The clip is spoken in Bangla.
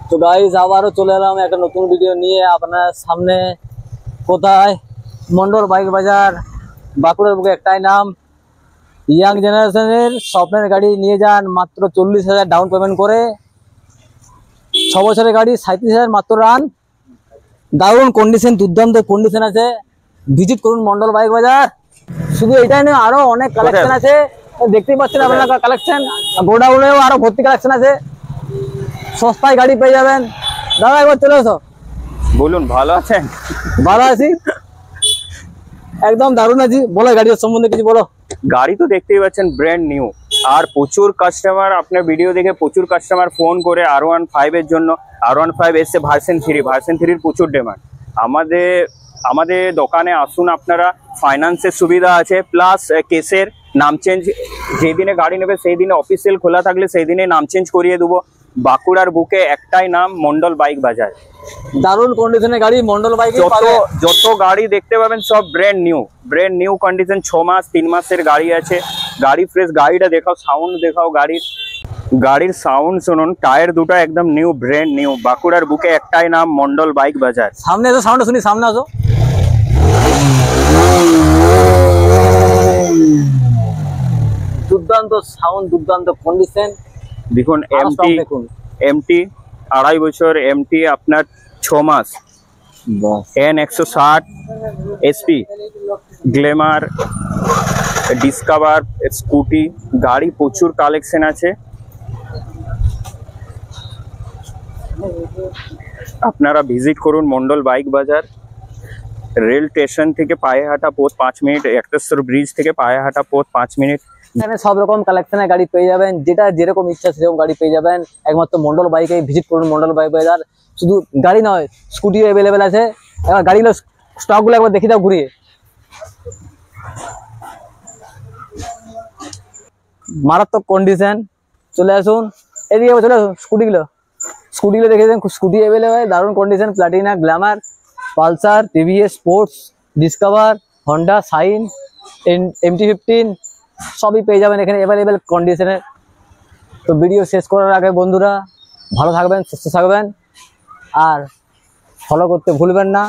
তো গাইস আবারও চলে এলাম একটা নতুন ভিডিও নিয়ে আপনার সামনে। কোথায়? মন্ডল বাইক বাজার, বাঁকুড়ার বুকে একটাই নাম। ইয়াং জেনারেশনের স্বপ্নের গাড়ি নিয়ে যান মাত্র 40,000 ডাউন পেমেন্ট করে। 6 বছরের গাড়ি 37,000 মাত্র রান। দারুণ কন্ডিশন, দুর্দান্ত কন্ডিশন আছে। ভিজিট করুন মন্ডল বাইক বাজার। শুধু এটাই নয়, আরো অনেক কালেকশন আছে, দেখতেই পাচ্ছেন আপনারা। কালেকশন গোডাউনেও আরো ভর্তি কালেকশন আছে। সস্তায় গাড়ি পেয়ে যাবেন। দাদা একবার চলে এসো। বলুন, ভালো আছেন? ভালো আছি, একদম দারুণ আছি। বলো গাড়ির সম্বন্ধে কিছু বলো। গাড়ি তো দেখতেই পাচ্ছেন ব্র্যান্ড নিউ, আর প্রচুর কাস্টমার আপনার ভিডিও দেখে প্রচুর কাস্টমার ফোন করে R15 এর জন্য। R15 এসছে ভার্সন 3 প্রচুর ডিমান্ড। আমাদের দোকানে আসুন আপনারা। ফাইন্যান্সের সুবিধা আছে, প্লাস কেসের নাম চেঞ্জ। যেদিনে গাড়ি নেবে সেই দিনে অফিসিয়াল খোলা থাকলে সেই দিনে নাম চেঞ্জ করিয়ে দেবো। বাঁকুড়ার বুকে একটাই নাম, মন্ডল বাইক বাজার। দারুণ কন্ডিশনের গাড়ি মন্ডল বাইক। যত গাড়ি দেখতে পাবেন সব ব্র্যান্ড নিউ কন্ডিশন। 6 মাস 3 মাসের গাড়ি আছে। গাড়ি ফ্রেশ। গাড়িটা দেখাও, সাউন্ড দেখাও। গাড়ির সাউন্ড শুনুন। টায়ার দুটো একদম নিউ, ব্র্যান্ড নিউ। বাঁকুড়ার বুকে একটাই নাম, মন্ডল বাইক বাজার। সামনে এসো, সাউন্ড শুনি, সামনে আসো। দুর্দান্ত সাউন্ড, দুর্দান্ত কন্ডিশন। দেখুন এমটি 2.5 বছর, এমটি আপনার 6 মাস। N160 SP Glamour, discover, scooty গাড়ি প্রচুর কালেকশন আছে। আপনারা ভিজিট করুন মন্ডল বাইক বাজার। রেল স্টেশন থেকে পায়ে হাঁটা পথ 5 মিনিট। একতেশ্বর ব্রিজ থেকে পায়ে হাঁটা পথ 5 মিনিট। এখানে সব রকম কালেকশনের গাড়ি পেয়ে যাবেন, যেটা যেরকম ইচ্ছা সেরকম গাড়ি পেয়ে যাবেন একমাত্র মন্ডল বাইকে। ভিজিট করুন মন্ডল বাইক বাজার। শুধু গাড়ি নয়, স্কুটিও অ্যাভেলেবেল আছে। এবার গাড়িগুলো স্টকগুলো একবার দেখে দাও ঘুরিয়ে। মারাত্মক কন্ডিশন। চলে আসুন এদিকে, চলে আসুন। স্কুটিগুলো দেখে দেন, স্কুটি অ্যাভেলেবেল, দারুণ condition. Platina, Glamour, Pulsar, TVS Sports, Discover, Honda Shine, MT-15 সবই পেয়ে যাবেন এখানে অ্যাভেলেবেল কন্ডিশনে। তো ভিডিও শেষ করার আগে বন্ধুরা, ভালো থাকবেন, সুস্থ থাকবেন, আর ফলো করতে ভুলবেন না।